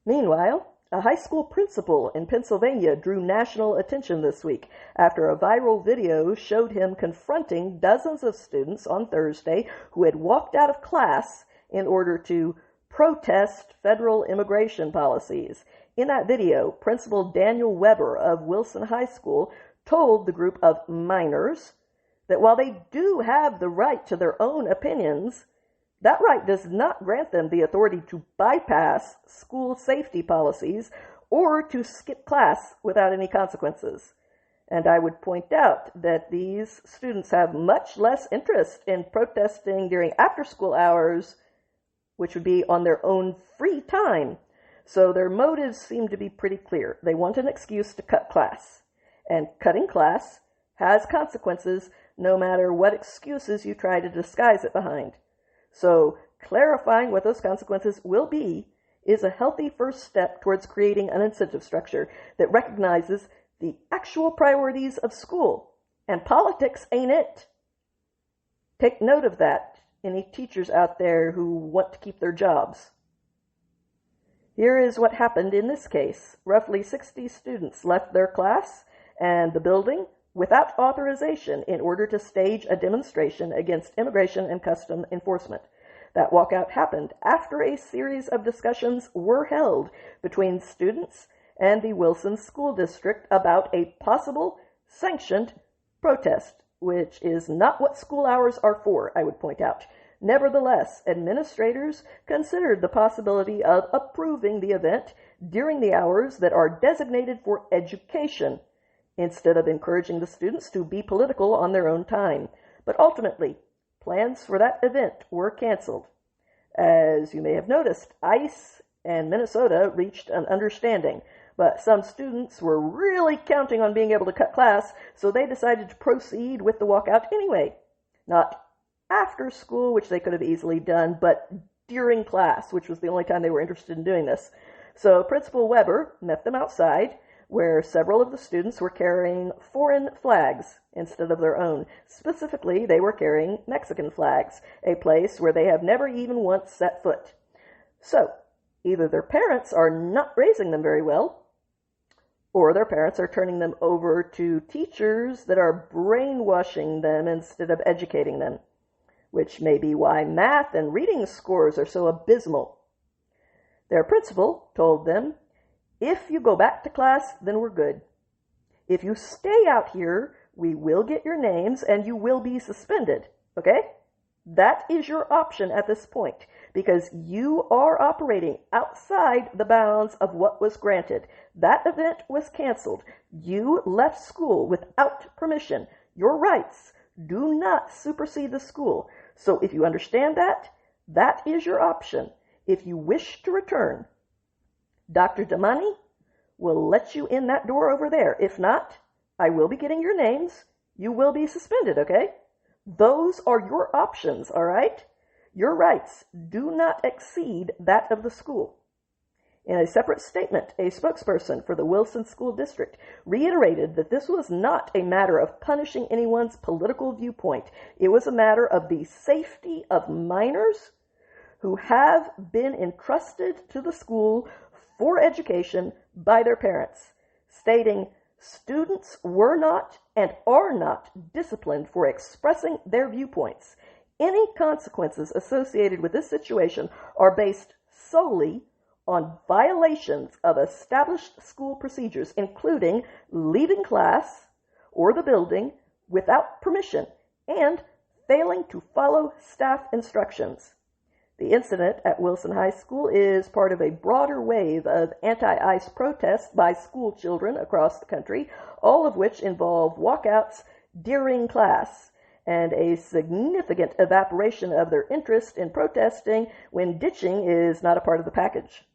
Meanwhile, a high school principal in Pennsylvania drew national attention this week after a viral video showed him confronting dozens of students on Thursday who had walked out of class in order to protest federal immigration policies. In that video, Principal Daniel Weber of Wilson High School told the group of minors that while they do have the right to their own opinions, that right does not grant them the authority to bypass school safety policies or to skip class without any consequences. And I would point out that these students have much less interest in protesting during after-school hours, which would be on their own free time. So their motives seem to be pretty clear. They want an excuse to cut class. And cutting class has consequences no matter what excuses you try to disguise it behind. So clarifying what those consequences will be is a healthy first step towards creating an incentive structure that recognizes the actual priorities of school. And politics ain't it. Take note of that, any teachers out there who want to keep their jobs. Here is what happened in this case. Roughly 60 students left their class and the building without authorization in order to stage a demonstration against immigration and custom enforcement. That walkout happened after a series of discussions were held between students and the Wilson School District about a possible sanctioned protest, which is not what school hours are for, I would point out. Nevertheless, administrators considered the possibility of approving the event during the hours that are designated for education, instead of encouraging the students to be political on their own time. But ultimately, plans for that event were canceled. As you may have noticed, ICE and Minnesota reached an understanding, but some students were really counting on being able to cut class, so they decided to proceed with the walkout anyway. Not after school, which they could have easily done, but during class, which was the only time they were interested in doing this. So Principal Weber met them outside, where several of the students were carrying foreign flags instead of their own. Specifically, they were carrying Mexican flags, a place where they have never even once set foot. So, either their parents are not raising them very well, or their parents are turning them over to teachers that are brainwashing them instead of educating them, which may be why math and reading scores are so abysmal. Their principal told them, "If you go back to class, then we're good. If you stay out here, we will get your names and you will be suspended, okay? That is your option at this point, because you are operating outside the bounds of what was granted. That event was canceled. You left school without permission. Your rights do not supersede the school. So if you understand that, that is your option. If you wish to return, Dr. Damani will let you in that door over there. If not, I will be getting your names. You will be suspended, okay? Those are your options, all right? Your rights do not exceed that of the school." In a separate statement, a spokesperson for the Wilson School District reiterated that this was not a matter of punishing anyone's political viewpoint. It was a matter of the safety of minors who have been entrusted to the school for education by their parents, stating, "Students were not and are not disciplined for expressing their viewpoints. Any consequences associated with this situation are based solely on violations of established school procedures, including leaving class or the building without permission and failing to follow staff instructions." The incident at Wilson High School is part of a broader wave of anti-ICE protests by school children across the country, all of which involve walkouts during class and a significant evaporation of their interest in protesting when ditching is not a part of the package.